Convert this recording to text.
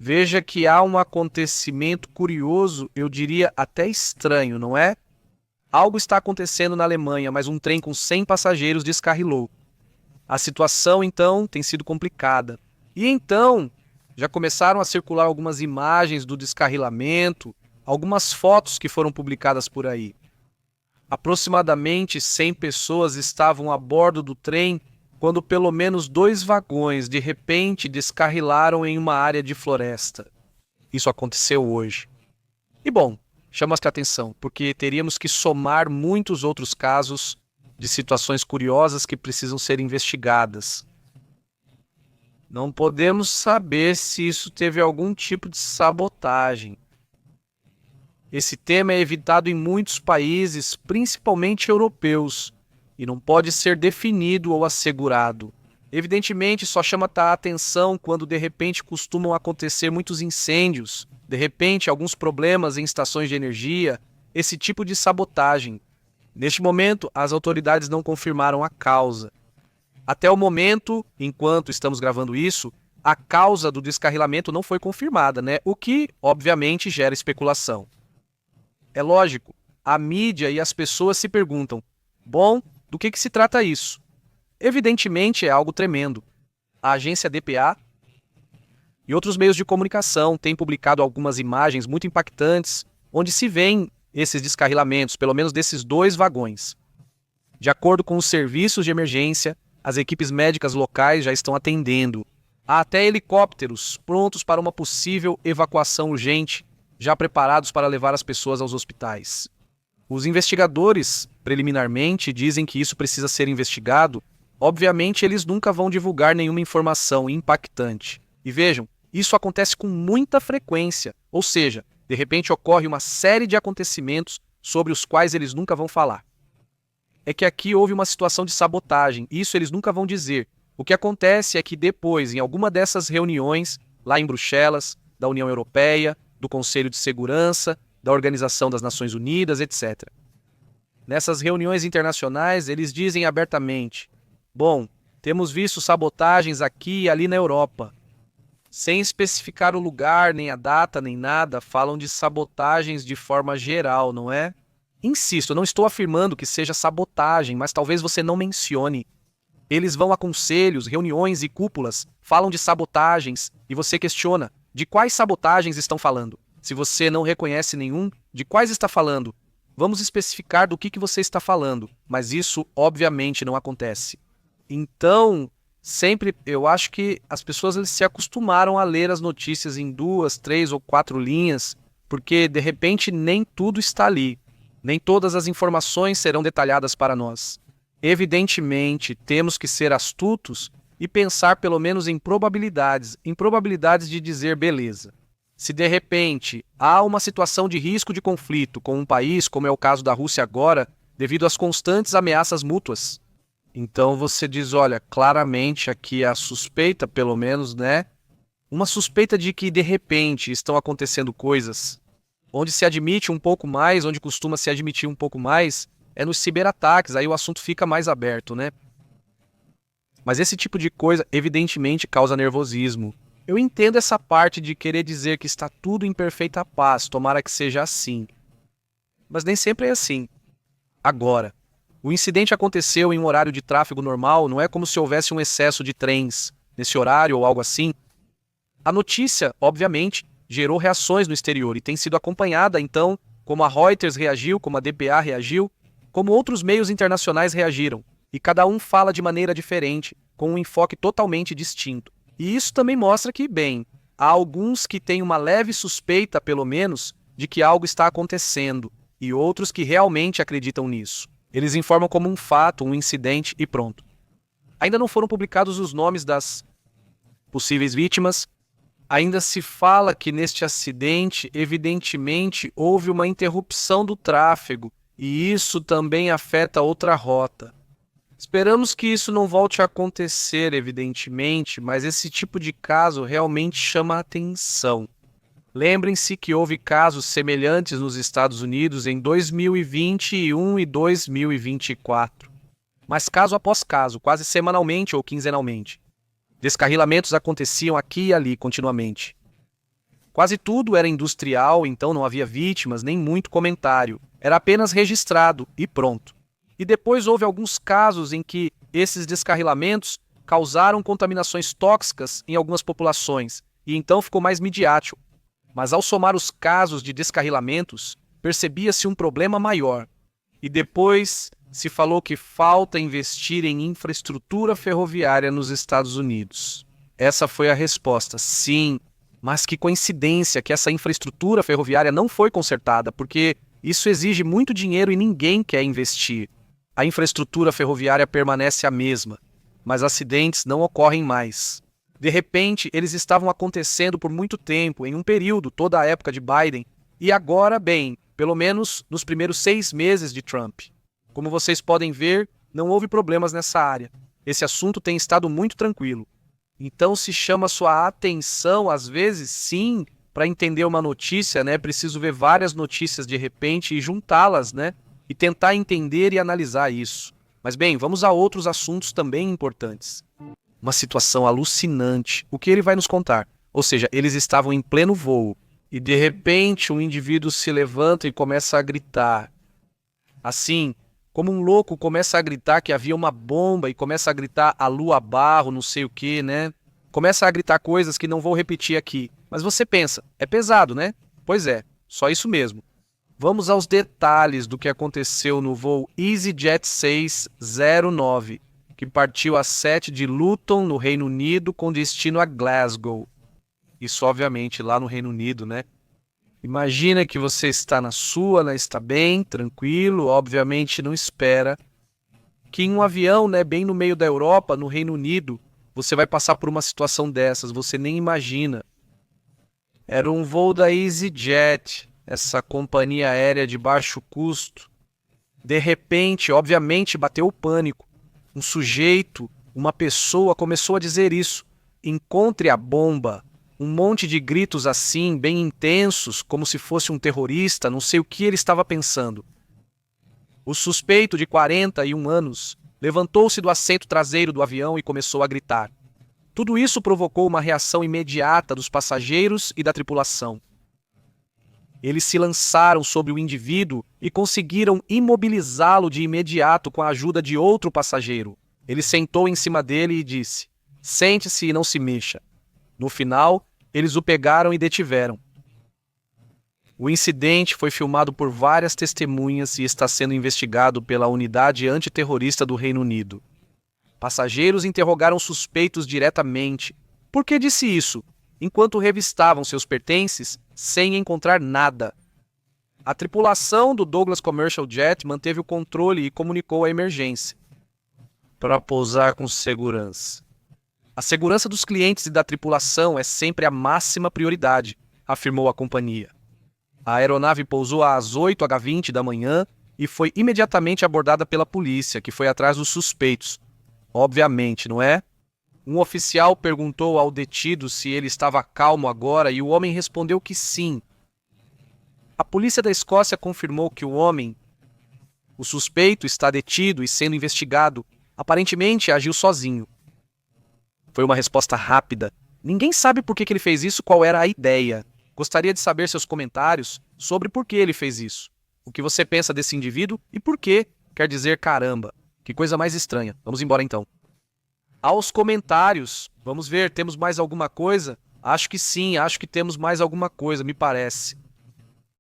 Veja que há um acontecimento curioso, eu diria até estranho, não é? Algo está acontecendo na Alemanha, mas um trem com 100 passageiros descarrilou. A situação, então, tem sido complicada. E então, já começaram a circular algumas imagens do descarrilamento, algumas fotos que foram publicadas por aí. Aproximadamente 100 pessoas estavam a bordo do trem quando pelo menos 2 vagões de repente descarrilaram em uma área de floresta. Isso aconteceu hoje. E bom, chama-se a atenção, porque teríamos que somar muitos outros casos de situações curiosas que precisam ser investigadas. Não podemos saber se isso teve algum tipo de sabotagem. Esse tema é evitado em muitos países, principalmente europeus, e não pode ser definido ou assegurado. Evidentemente, só chama a atenção quando de repente costumam acontecer muitos incêndios, de repente alguns problemas em estações de energia, esse tipo de sabotagem. Neste momento, as autoridades não confirmaram a causa. Até o momento, enquanto estamos gravando isso, a causa do descarrilamento não foi confirmada, né? O que, obviamente, gera especulação. É lógico, a mídia e as pessoas se perguntam: bom, do que se trata isso? Evidentemente é algo tremendo. A agência dpa e outros meios de comunicação têm publicado algumas imagens muito impactantes onde se vêem esses descarrilamentos, pelo menos desses 2 vagões. De acordo com os serviços de emergência, as equipes médicas locais já estão atendendo. Há até helicópteros prontos para uma possível evacuação urgente, já preparados para levar as pessoas aos hospitais. Os investigadores, preliminarmente, dizem que isso precisa ser investigado. Obviamente, eles nunca vão divulgar nenhuma informação impactante. E vejam, isso acontece com muita frequência, ou seja, de repente ocorre uma série de acontecimentos sobre os quais eles nunca vão falar. É que aqui houve uma situação de sabotagem, isso eles nunca vão dizer. O que acontece é que depois, em alguma dessas reuniões, lá em Bruxelas, da União Europeia, do Conselho de Segurança, da Organização das Nações Unidas, etc. Nessas reuniões internacionais, eles dizem abertamente: bom, temos visto sabotagens aqui e ali na Europa. Sem especificar o lugar, nem a data, nem nada, falam de sabotagens de forma geral, não é? Insisto, eu não estou afirmando que seja sabotagem, mas talvez você não mencione. Eles vão a conselhos, reuniões e cúpulas, falam de sabotagens, e você questiona: de quais sabotagens estão falando? Se você não reconhece nenhum, de quais está falando? Vamos especificar do que você está falando, mas isso obviamente não acontece. Então, sempre eu acho que as pessoas eles se acostumaram a ler as notícias em 2, 3 ou 4 linhas, porque de repente nem tudo está ali. Nem todas as informações serão detalhadas para nós. Evidentemente, temos que ser astutos e pensar pelo menos em probabilidades de dizer beleza. Se de repente há uma situação de risco de conflito com um país, como é o caso da Rússia agora, devido às constantes ameaças mútuas, então você diz, olha, claramente aqui a suspeita, pelo menos, né? Uma suspeita de que de repente estão acontecendo coisas. Onde se admite um pouco mais, onde costuma se admitir um pouco mais, é nos ciberataques, aí o assunto fica mais aberto, né? Mas esse tipo de coisa, evidentemente, causa nervosismo. Eu entendo essa parte de querer dizer que está tudo em perfeita paz, tomara que seja assim. Mas nem sempre é assim. Agora, o incidente aconteceu em um horário de tráfego normal, não é como se houvesse um excesso de trens nesse horário ou algo assim. A notícia, obviamente, gerou reações no exterior e tem sido acompanhada, então, como a Reuters reagiu, como a dpa reagiu, como outros meios internacionais reagiram. E cada um fala de maneira diferente, com um enfoque totalmente distinto. E isso também mostra que, bem, há alguns que têm uma leve suspeita, pelo menos, de que algo está acontecendo, e outros que realmente acreditam nisso. Eles informam como um fato, um incidente e pronto. Ainda não foram publicados os nomes das possíveis vítimas. Ainda se fala que neste acidente, evidentemente, houve uma interrupção do tráfego, e isso também afeta outra rota. Esperamos que isso não volte a acontecer, evidentemente, mas esse tipo de caso realmente chama a atenção. Lembrem-se que houve casos semelhantes nos Estados Unidos em 2021 e 2024. Mas caso após caso, quase semanalmente ou quinzenalmente. Descarrilamentos aconteciam aqui e ali continuamente. Quase tudo era industrial, então não havia vítimas nem muito comentário. Era apenas registrado e pronto. E depois houve alguns casos em que esses descarrilamentos causaram contaminações tóxicas em algumas populações, e então ficou mais midiático. Mas ao somar os casos de descarrilamentos, percebia-se um problema maior. E depois se falou que falta investir em infraestrutura ferroviária nos Estados Unidos. Essa foi a resposta, sim, mas que coincidência que essa infraestrutura ferroviária não foi consertada, porque isso exige muito dinheiro e ninguém quer investir. A infraestrutura ferroviária permanece a mesma, mas acidentes não ocorrem mais. De repente, eles estavam acontecendo por muito tempo, em um período, toda a época de Biden, e agora, bem, pelo menos nos primeiros 6 meses de Trump. Como vocês podem ver, não houve problemas nessa área. Esse assunto tem estado muito tranquilo. Então, se chama sua atenção, às vezes, sim, para entender uma notícia, né? Preciso ver várias notícias de repente e juntá-las, né? E tentar entender e analisar isso. Mas bem, vamos a outros assuntos também importantes. Uma situação alucinante. O que ele vai nos contar? Ou seja, eles estavam em pleno voo e de repente um indivíduo se levanta e começa a gritar. Assim, como um louco, começa a gritar que havia uma bomba e começa a gritar a lua barro, não sei o que, né? Começa a gritar coisas que não vou repetir aqui. Mas você pensa, é pesado, né? Pois é, só isso mesmo. Vamos aos detalhes do que aconteceu no voo EasyJet 609, que partiu às 7 de Luton, no Reino Unido, com destino a Glasgow. Isso, obviamente, lá no Reino Unido, né? Imagina que você está na sua, né? Está bem, tranquilo, obviamente não espera que em um avião, né, bem no meio da Europa, no Reino Unido, você vai passar por uma situação dessas, você nem imagina. Era um voo da EasyJet, essa companhia aérea de baixo custo. De repente, obviamente, bateu o pânico. Um sujeito, uma pessoa começou a dizer isso. Encontre a bomba. Um monte de gritos assim, bem intensos, como se fosse um terrorista, não sei o que ele estava pensando. O suspeito, de 41 anos, levantou-se do assento traseiro do avião e começou a gritar. Tudo isso provocou uma reação imediata dos passageiros e da tripulação. Eles se lançaram sobre o indivíduo e conseguiram imobilizá-lo de imediato com a ajuda de outro passageiro. Ele sentou em cima dele e disse: "Sente-se e não se mexa." No final, eles o pegaram e detiveram. O incidente foi filmado por várias testemunhas e está sendo investigado pela Unidade Antiterrorista do Reino Unido. Passageiros interrogaram suspeitos diretamente. Por que disse isso? Enquanto revistavam seus pertences, sem encontrar nada. A tripulação do Douglas Commercial Jet manteve o controle e comunicou a emergência para pousar com segurança. A segurança dos clientes e da tripulação é sempre a máxima prioridade, afirmou a companhia. A aeronave pousou às 8h20 da manhã e foi imediatamente abordada pela polícia, que foi atrás dos suspeitos. Obviamente, não é? Um oficial perguntou ao detido se ele estava calmo agora e o homem respondeu que sim. A polícia da Escócia confirmou que o suspeito, está detido e sendo investigado. Aparentemente agiu sozinho. Foi uma resposta rápida. Ninguém sabe por que ele fez isso, qual era a ideia. Gostaria de saber seus comentários sobre por que ele fez isso. O que você pensa desse indivíduo e por que quer dizer caramba. Que coisa mais estranha. Vamos embora então. Aos comentários. Vamos ver, temos mais alguma coisa? Acho que sim, acho que temos mais alguma coisa, me parece.